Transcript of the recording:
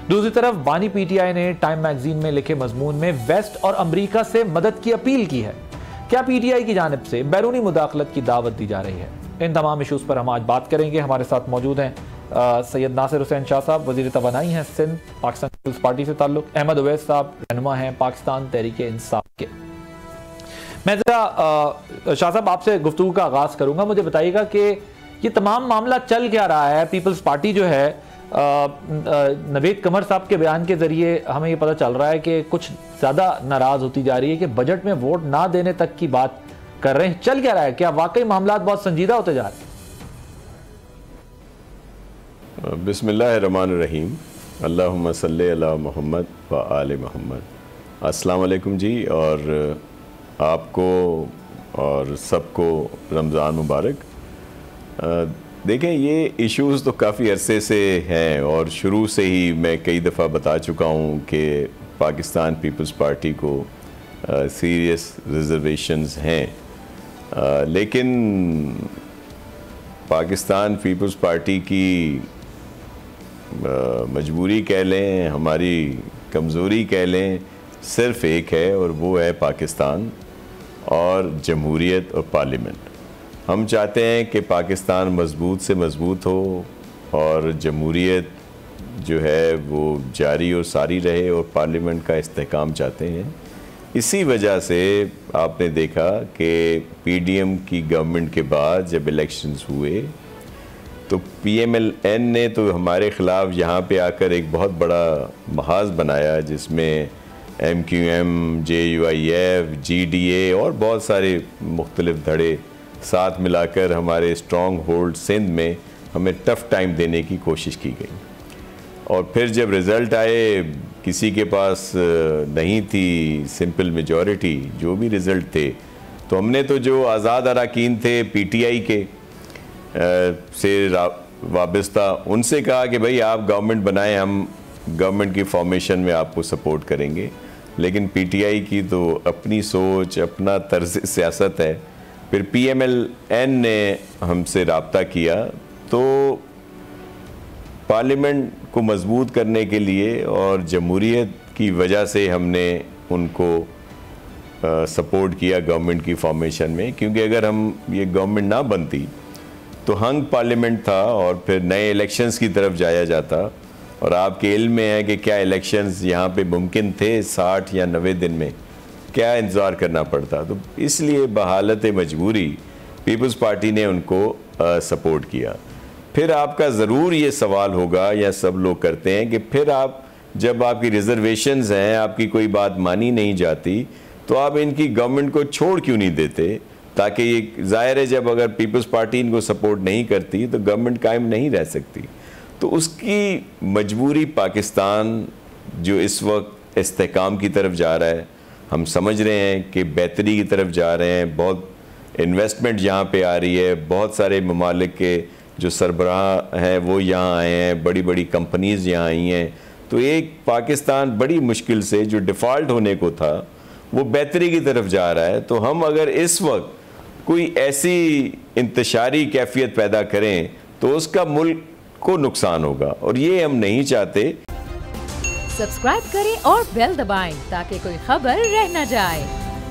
दूसरी तरफ बानी पीटीआई ने टाइम मैगजीन में लिखे मजमून में वेस्ट और अमरीका से मदद की अपील की है। क्या पीटीआई की जानिब से बैरूनी मुदाखलत की दावत दी जा रही है? इन तमाम इशूज़ पर हम आज बात करेंगे। हमारे साथ मौजूद हैं सैयद नासिर हुसैन शाह साहब, वज़ीर तवानाई हैं सिंध, पाकिस्तान पीपल्स पार्टी से ताल्लुक़। अहमद उवैस साहब रहनुमा हैं पाकिस्तान तहरीक इंसाफ के। मैं ज़रा शाह साहब आपसे गुफ्तगू का आगाज़ करूँगा। मुझे बताइएगा कि ये तमाम मामला चल क्या रहा है? पीपल्स पार्टी जो है नवेद कमर साहब के बयान के ज़रिए हमें ये पता चल रहा है कि कुछ ज़्यादा नाराज़ होती जा रही है कि बजट में वोट ना देने तक की बात कर रहे हैं। चल क्या रहा है? क्या वाकई मामला बहुत संजीदा होते जा रहे हैं? बिस्मिल्लाहिर्रहमानिर्रहीम, अल्लाहुम्मा सल्ली अला मुहम्मद व आले मुहम्मद। अस्सलाम वालेकुम जी, और आपको और सबको रमज़ान मुबारक। देखें, ये इश्यूज़ तो काफ़ी अरसे से हैं और शुरू से ही मैं कई दफ़ा बता चुका हूँ कि पाकिस्तान पीपल्स पार्टी को सीरियस रिजर्वेशंस हैं, लेकिन पाकिस्तान पीपल्स पार्टी की मजबूरी कह लें, हमारी कमज़ोरी कह लें, सिर्फ़ एक है और वो है पाकिस्तान और जमहूरियत और पार्लियामेंट। हम चाहते हैं कि पाकिस्तान मज़बूत से मज़बूत हो और जमहूरियत जो है वो जारी और सारी रहे और पार्लियामेंट का इस्तेहकाम चाहते हैं। इसी वजह से आपने देखा कि पीडीएम की गवर्नमेंट के बाद जब इलेक्शंस हुए तो पीएमएलएन ने तो हमारे ख़िलाफ़ यहाँ पे आकर एक बहुत बड़ा महाज बनाया, जिसमें एमक्यूएम, जेयूआईएफ, जीडीए और बहुत सारे मुख्तलिफ धड़े साथ मिलाकर हमारे स्ट्रॉन्ग होल्ड सिंध में हमें टफ़ टाइम देने की कोशिश की गई। और फिर जब रिज़ल्ट आए, किसी के पास नहीं थी सिंपल मेजॉरिटी, जो भी रिज़ल्ट थे, तो हमने तो जो आज़ाद अरकान थे पीटीआई के से वाबस्ता, उनसे कहा कि भाई आप गवर्नमेंट बनाएं, हम गवर्नमेंट की फॉर्मेशन में आपको सपोर्ट करेंगे। लेकिन पीटीआई की तो अपनी सोच, अपना तर्ज सियासत है। फिर पीएमएलएन ने हमसे रब्ता किया, तो पार्लियामेंट को मजबूत करने के लिए और जमहूरियत की वजह से हमने उनको सपोर्ट किया गवर्नमेंट की फॉर्मेशन में, क्योंकि अगर हम ये गवर्नमेंट ना बनती तो हंग पार्लियामेंट था और फिर नए इलेक्शंस की तरफ जाया जाता। और आपके इल्म में है कि क्या इलेक्शंस यहाँ पे मुमकिन थे 60 या 90 दिन में, क्या इंतज़ार करना पड़ता। तो इसलिए बहालत मजबूरी पीपल्स पार्टी ने उनको सपोर्ट किया। फिर आपका ज़रूर ये सवाल होगा, या सब लोग करते हैं, कि फिर आप जब आपकी रिजर्वेशंस हैं, आपकी कोई बात मानी नहीं जाती, तो आप इनकी गवर्नमेंट को छोड़ क्यों नहीं देते, ताकि ये ज़ाहिर है जब अगर पीपल्स पार्टी इनको सपोर्ट नहीं करती तो गवर्नमेंट कायम नहीं रह सकती। तो उसकी मजबूरी पाकिस्तान जो इस वक्त इस्तेहकाम की तरफ जा रहा है, हम समझ रहे हैं कि बेहतरी की तरफ जा रहे हैं, बहुत इन्वेस्टमेंट यहाँ पे आ रही है, बहुत सारे ममालिक के जो सरबराह हैं वो यहाँ आए हैं, बड़ी बड़ी कंपनीज़ यहाँ आई हैं। तो एक पाकिस्तान बड़ी मुश्किल से जो डिफ़ॉल्ट होने को था वो बेहतरी की तरफ जा रहा है। तो हम अगर इस वक्त कोई ऐसी इंतशारी कैफियत पैदा करें तो उसका मुल्क को नुकसान होगा, और ये हम नहीं चाहते। सब्सक्राइब करें और बेल दबाएं ताकि कोई खबर रह न जाए।